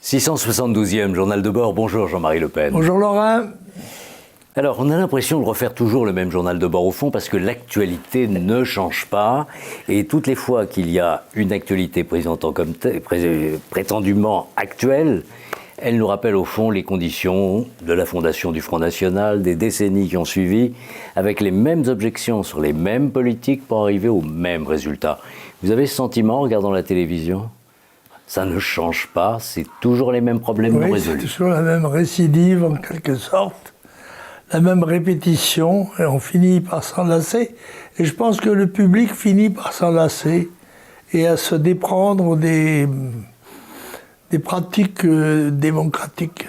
672e journal de bord. Bonjour Jean-Marie Le Pen. Bonjour Laurent. Alors, on a l'impression de refaire toujours le même journal de bord au fond parce que l'actualité ne change pas. Et toutes les fois qu'il y a une actualité prétendument actuelle, elle nous rappelle au fond les conditions de la fondation du Front National, des décennies qui ont suivi, avec les mêmes objections sur les mêmes politiques pour arriver au même résultat. Vous avez ce sentiment en regardant la télévision ? Ça ne change pas, c'est toujours les mêmes problèmes non résolus. C'est toujours la même récidive en quelque sorte, la même répétition, et on finit par s'en lasser. Et je pense que le public finit par s'en lasser et à se déprendre des pratiques démocratiques.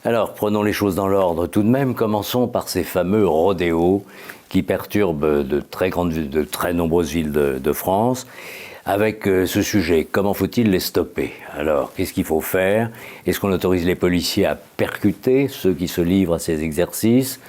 Alors, prenons les choses dans l'ordre tout de même. Commençons par ces fameux rodéos qui perturbent de très nombreuses villes de France. Avec ce sujet, comment faut-il les stopper? Alors, qu'est-ce qu'il faut faire? Est-ce qu'on autorise les policiers à percuter ceux qui se livrent à ces exercices?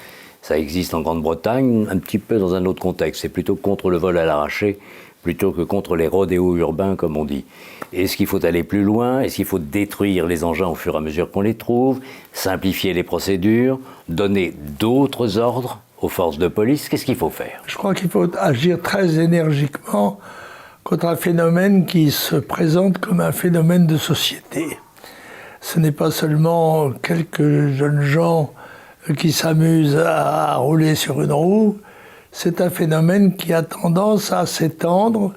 Ça existe en Grande-Bretagne, un petit peu dans un autre contexte. C'est plutôt contre le vol à l'arraché, plutôt que contre les rodéos urbains, comme on dit. Est-ce qu'il faut aller plus loin? Est-ce qu'il faut détruire les engins au fur et à mesure qu'on les trouve? Simplifier les procédures? Donner d'autres ordres aux forces de police? Qu'est-ce qu'il faut faire? Je crois qu'il faut agir très énergiquement contre un phénomène qui se présente comme un phénomène de société. Ce n'est pas seulement quelques jeunes gens qui s'amusent à rouler sur une roue, c'est un phénomène qui a tendance à s'étendre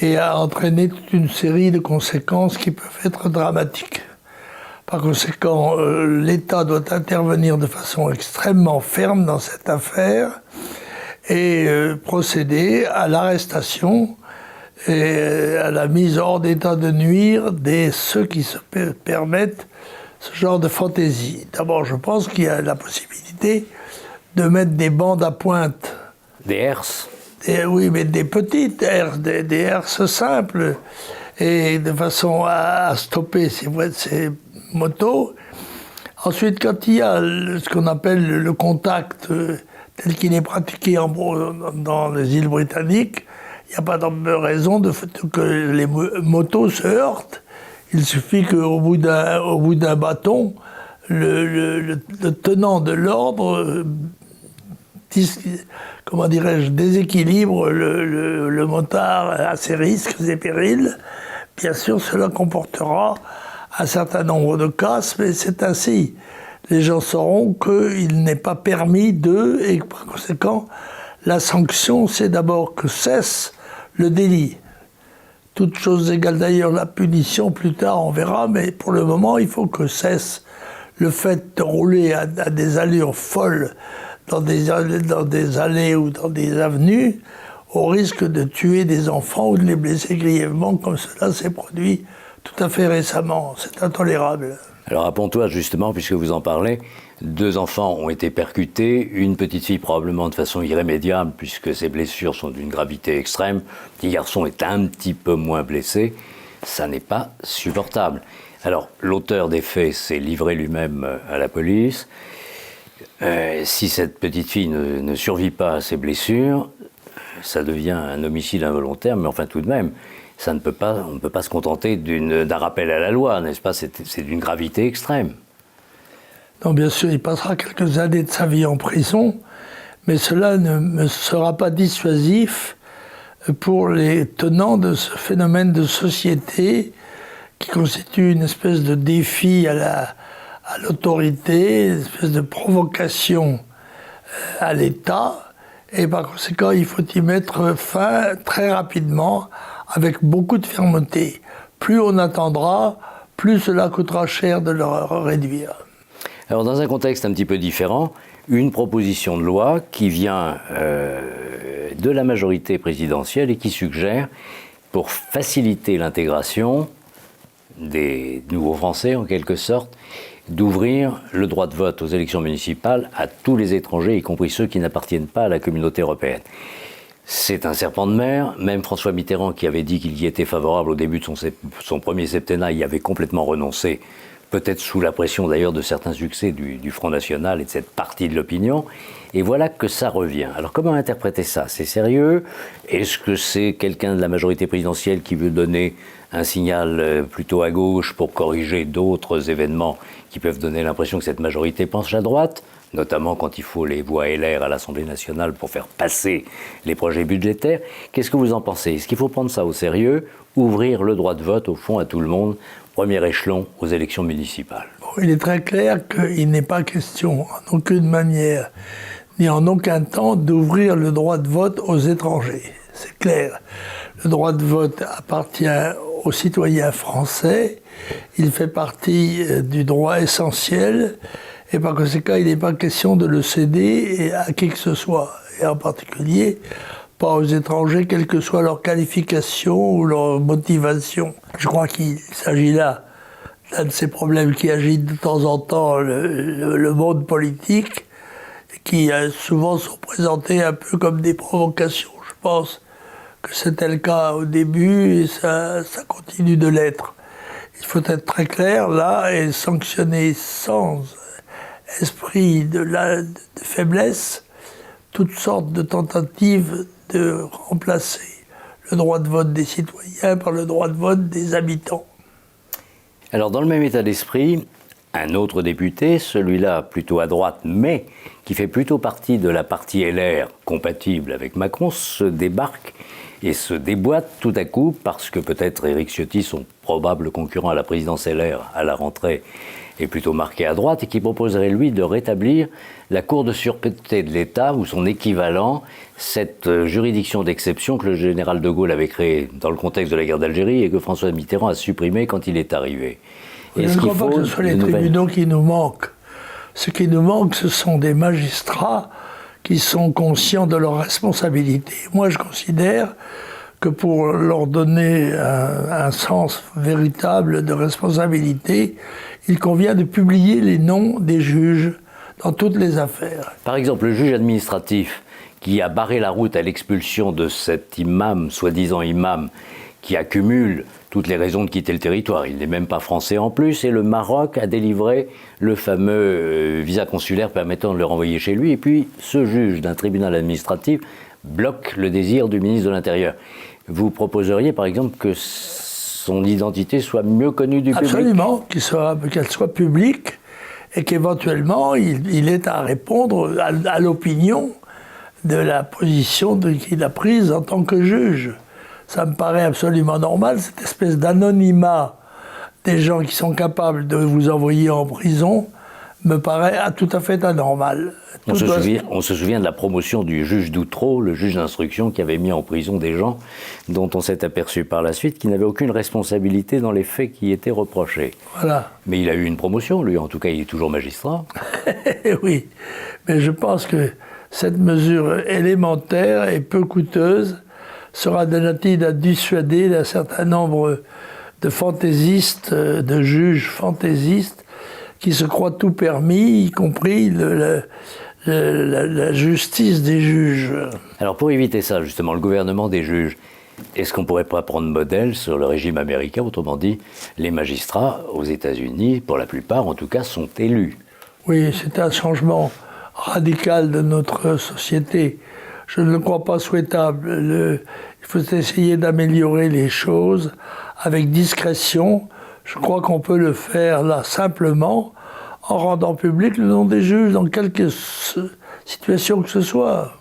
et à entraîner toute une série de conséquences qui peuvent être dramatiques. Par conséquent, l'État doit intervenir de façon extrêmement ferme dans cette affaire et procéder à l'arrestation et à la mise hors d'état de nuire de ceux qui se permettent ce genre de fantaisie. D'abord, je pense qu'il y a la possibilité de mettre des bandes à pointe. Des herses? Oui, mais des petites herses, des herses simples, et de façon à stopper ces motos. Ensuite, quand il y a ce qu'on appelle le contact tel qu'il est pratiqué dans les îles britanniques, il n'y a pas de raison que les motos se heurtent. Il suffit qu'au bout d'un bâton, le tenant de l'ordre déséquilibre le motard à ses risques et périls. Bien sûr, cela comportera un certain nombre de casses, mais c'est ainsi. Les gens sauront qu'il n'est pas permis d'eux, et par conséquent, la sanction, c'est d'abord que cesse le délit. Toutes choses égales d'ailleurs, la punition, plus tard, on verra, mais pour le moment, il faut que cesse le fait de rouler à des allures folles dans des allées ou dans des avenues, au risque de tuer des enfants ou de les blesser grièvement, comme cela s'est produit tout à fait récemment. C'est intolérable. Alors rappelons-toi justement, puisque vous en parlez, 2 enfants ont été percutés, une petite fille probablement de façon irrémédiable puisque ses blessures sont d'une gravité extrême, le petit garçon est un petit peu moins blessé, ça n'est pas supportable. Alors l'auteur des faits s'est livré lui-même à la police. Si cette petite fille ne survit pas à ses blessures, ça devient un homicide involontaire, mais enfin tout de même, on ne peut pas se contenter d'un rappel à la loi, n'est-ce pas? C'est d'une gravité extrême. Non, bien sûr, il passera quelques années de sa vie en prison, mais cela ne sera pas dissuasif pour les tenants de ce phénomène de société qui constitue une espèce de défi à l'autorité, une espèce de provocation à l'État, et par conséquent, il faut y mettre fin très rapidement, avec beaucoup de fermeté. Plus on attendra, plus cela coûtera cher de le réduire. Alors, dans un contexte un petit peu différent, une proposition de loi qui vient de la majorité présidentielle et qui suggère, pour faciliter l'intégration des nouveaux Français, en quelque sorte, d'ouvrir le droit de vote aux élections municipales à tous les étrangers, y compris ceux qui n'appartiennent pas à la communauté européenne. C'est un serpent de mer. Même François Mitterrand, qui avait dit qu'il y était favorable au début de son premier septennat, y avait complètement renoncé, peut-être sous la pression d'ailleurs de certains succès du Front National et de cette partie de l'opinion. Et voilà que ça revient. Alors comment interpréter ça? C'est sérieux? Est-ce que c'est quelqu'un de la majorité présidentielle qui veut donner un signal plutôt à gauche pour corriger d'autres événements qui peuvent donner l'impression que cette majorité penche à droite, notamment quand il faut les voix LR à l'Assemblée nationale pour faire passer les projets budgétaires. Qu'est-ce que vous en pensez? Est-ce qu'il faut prendre ça au sérieux, ouvrir le droit de vote, au fond, à tout le monde, premier échelon aux élections municipales? Bon, il est très clair qu'il n'est pas question, en aucune manière, ni en aucun temps, d'ouvrir le droit de vote aux étrangers. C'est clair. Le droit de vote appartient aux citoyens français. Il fait partie du droit essentiel. Et par conséquent, il n'est pas question de le céder à qui que ce soit. Et en particulier, pas aux étrangers, quelle que soit leur qualification ou leur motivation. Je crois qu'il s'agit là d'un de ces problèmes qui agitent de temps en temps le monde politique, qui souvent sont présentés un peu comme des provocations. Je pense que c'était le cas au début et ça continue de l'être. Il faut être très clair là et sanctionner sans esprit de faiblesse toutes sortes de tentatives de remplacer le droit de vote des citoyens par le droit de vote des habitants. Alors dans le même état d'esprit, un autre député, celui-là plutôt à droite, mais qui fait plutôt partie de la partie LR compatible avec Macron, se débarque et se déboîte tout à coup parce que peut-être Éric Ciotti, son probable concurrent à la présidence LR à la rentrée, est plutôt marqué à droite et qui proposerait lui de rétablir la Cour de sûreté de l'État ou son équivalent, cette juridiction d'exception que le général de Gaulle avait créée dans le contexte de la guerre d'Algérie et que François Mitterrand a supprimée quand il est arrivé. Je ne crois pas que ce soit les tribunaux qui nous manquent. Ce qui nous manque, ce sont des magistrats qui sont conscients de leurs responsabilités. Moi, je considère que pour leur donner un sens véritable de responsabilité, il convient de publier les noms des juges dans toutes les affaires. Par exemple, le juge administratif qui a barré la route à l'expulsion de cet imam, soi-disant imam, qui accumule toutes les raisons de quitter le territoire. Il n'est même pas français en plus, et le Maroc a délivré le fameux visa consulaire permettant de le renvoyer chez lui. Et puis, ce juge d'un tribunal administratif bloque le désir du ministre de l'Intérieur. Vous proposeriez, par exemple, que son identité soit mieux connue du public? Absolument, qu'elle soit publique, et qu'éventuellement, il ait à répondre à l'opinion de la position qu'il a prise en tant que juge. Ça me paraît absolument normal, cette espèce d'anonymat des gens qui sont capables de vous envoyer en prison me paraît tout à fait anormal. On se souvient de la promotion du juge d'Outreau, le juge d'instruction qui avait mis en prison des gens dont on s'est aperçu par la suite qu'ils n'avaient aucune responsabilité dans les faits qui étaient reprochés. Voilà. Mais il a eu une promotion, lui, en tout cas il est toujours magistrat. Oui, mais je pense que cette mesure élémentaire et peu coûteuse sera de nature à dissuader d'un certain nombre de fantaisistes, de juges fantaisistes, qui se croient tout permis, y compris la justice des juges. Alors pour éviter ça, justement, le gouvernement des juges, est-ce qu'on ne pourrait pas prendre modèle sur le régime américain? Autrement dit, les magistrats aux États-Unis, pour la plupart en tout cas, sont élus. Oui, c'est un changement radical de notre société. Je ne le crois pas souhaitable. Il faut essayer d'améliorer les choses avec discrétion. Je crois qu'on peut le faire là simplement en rendant public le nom des juges dans quelque situation que ce soit.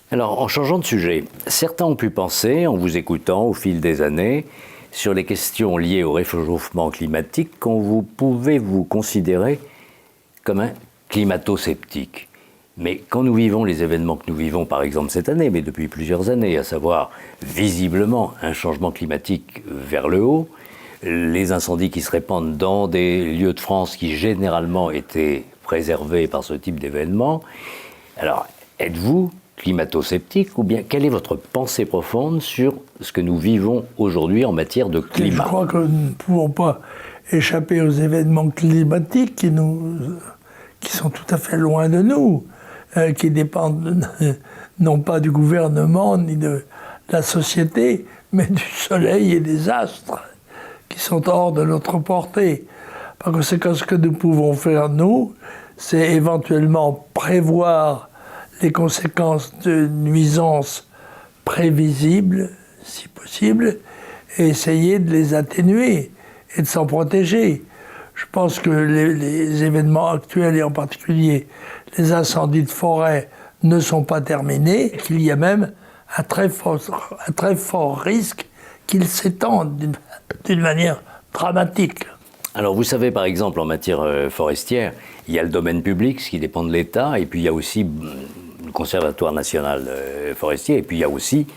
Alors, en changeant de sujet, certains ont pu penser, en vous écoutant au fil des années, sur les questions liées au réchauffement climatique, qu'on vous pouvez vous considérer comme un climato-sceptique. Mais quand nous vivons les événements que nous vivons, par exemple cette année, mais depuis plusieurs années, à savoir visiblement un changement climatique vers le haut, les incendies qui se répandent dans des lieux de France qui généralement étaient préservés par ce type d'événements, alors êtes-vous climato-sceptique ou bien quelle est votre pensée profonde sur ce que nous vivons aujourd'hui en matière de climat? Je crois que nous ne pouvons pas échapper aux événements climatiques qui sont tout à fait loin de nous. Qui dépendent non pas du gouvernement ni de la société, mais du soleil et des astres qui sont hors de notre portée. Par conséquent, ce que nous pouvons faire, nous, c'est éventuellement prévoir les conséquences de nuisances prévisibles, si possible, et essayer de les atténuer et de s'en protéger. Je pense que les événements actuels, et en particulier les incendies de forêt, ne sont pas terminés, qu'il y a même un très fort risque qu'ils s'étendent d'une manière dramatique. Alors vous savez, par exemple, en matière forestière, il y a le domaine public, ce qui dépend de l'État, et puis il y a aussi le Conservatoire national forestier, et puis il y a aussi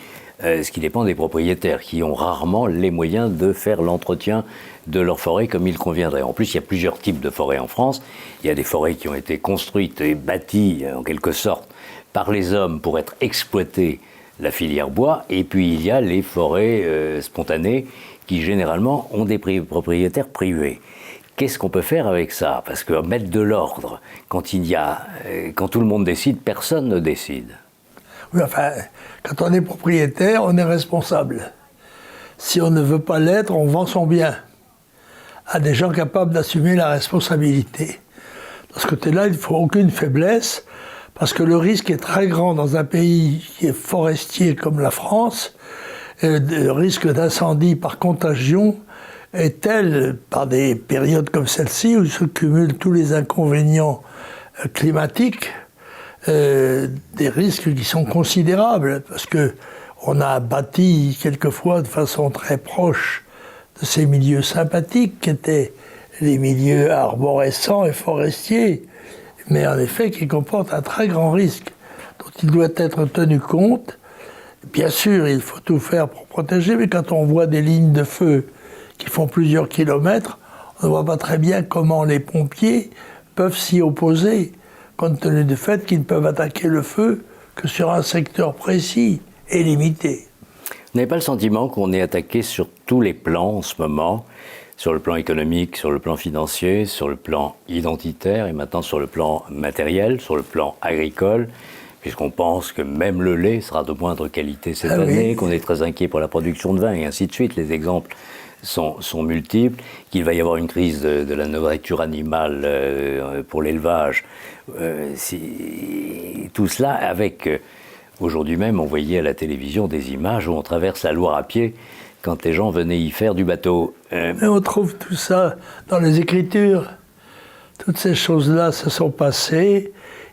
ce qui dépend des propriétaires, qui ont rarement les moyens de faire l'entretien de leur forêt comme il conviendrait. En plus, il y a plusieurs types de forêts en France. Il y a des forêts qui ont été construites et bâties, en quelque sorte, par les hommes pour être exploitées, la filière bois, et puis il y a les forêts spontanées qui généralement ont des propriétaires privés. Qu'est-ce qu'on peut faire avec ça? Parce que mettre de l'ordre, quand tout le monde décide, personne ne décide. Oui, enfin, quand on est propriétaire, on est responsable. Si on ne veut pas l'être, on vend son bien à des gens capables d'assumer la responsabilité. De ce côté-là, il ne faut aucune faiblesse, parce que le risque est très grand dans un pays qui est forestier comme la France. Le risque d'incendie par contagion est tel, par des périodes comme celle-ci, où se cumulent tous les inconvénients climatiques, des risques qui sont considérables, parce qu'on a bâti quelquefois de façon très proche de ces milieux sympathiques, qui étaient les milieux arborescents et forestiers, mais en effet qui comportent un très grand risque, dont il doit être tenu compte. Bien sûr, il faut tout faire pour protéger, mais quand on voit des lignes de feu qui font plusieurs kilomètres, on ne voit pas très bien comment les pompiers peuvent s'y opposer, compte tenu du fait qu'ils ne peuvent attaquer le feu que sur un secteur précis et limité. Vous n'avez pas le sentiment qu'on est attaqué sur tous les plans en ce moment, sur le plan économique, sur le plan financier, sur le plan identitaire et maintenant sur le plan matériel, sur le plan agricole, puisqu'on pense que même le lait sera de moindre qualité cette année, oui, qu'on est très inquiet pour la production de vin et ainsi de suite. Les exemples sont multiples, qu'il va y avoir une crise de la nourriture animale pour l'élevage. Tout cela avec, aujourd'hui même, on voyait à la télévision des images où on traverse la Loire à pied quand les gens venaient y faire du bateau. Mais on trouve tout ça dans les Écritures. Toutes ces choses-là se sont passées.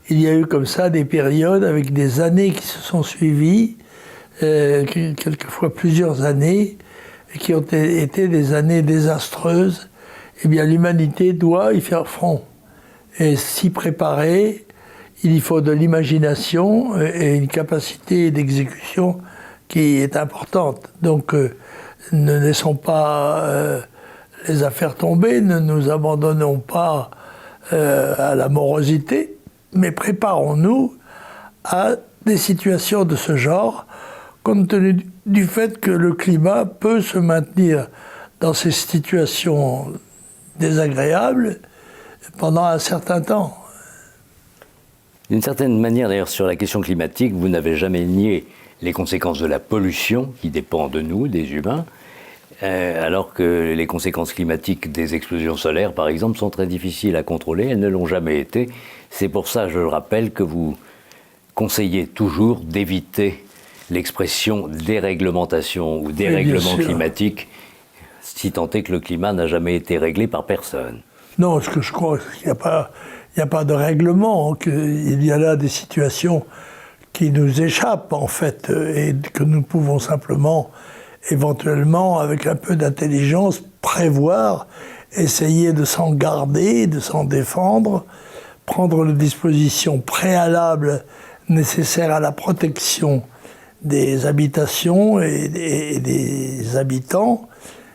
Il y a eu comme ça des périodes avec des années qui se sont suivies, quelquefois plusieurs années, et qui ont été des années désastreuses. Eh bien, l'humanité doit y faire front. Et s'y préparer, il y faut de l'imagination et une capacité d'exécution qui est importante. Donc, ne laissons pas les affaires tomber, ne nous abandonnons pas à la morosité, mais préparons-nous à des situations de ce genre, compte tenu du fait que le climat peut se maintenir dans ces situations désagréables pendant un certain temps. D'une certaine manière, d'ailleurs, sur la question climatique, vous n'avez jamais nié les conséquences de la pollution qui dépend de nous, des humains, alors que les conséquences climatiques des explosions solaires, par exemple, sont très difficiles à contrôler, elles ne l'ont jamais été. C'est pour ça, je le rappelle, que vous conseillez toujours d'éviter l'expression déréglementation ou dérèglement climatique, si tant est que le climat n'a jamais été réglé par personne. Non, ce que je crois, il n'y a pas de règlement, qu'il y a là des situations qui nous échappent en fait, et que nous pouvons simplement, éventuellement, avec un peu d'intelligence, prévoir, essayer de s'en garder, de s'en défendre, prendre les dispositions préalables nécessaires à la protection des habitations et des habitants.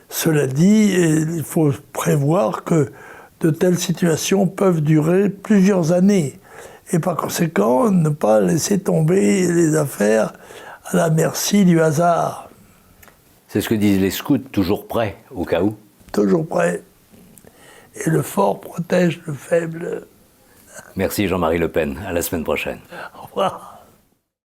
Cela dit, il faut prévoir que de telles situations peuvent durer plusieurs années. Et par conséquent, ne pas laisser tomber les affaires à la merci du hasard. C'est ce que disent les scouts, toujours prêts, au cas où. Toujours prêts. Et le fort protège le faible. Merci Jean-Marie Le Pen. À la semaine prochaine. Au revoir.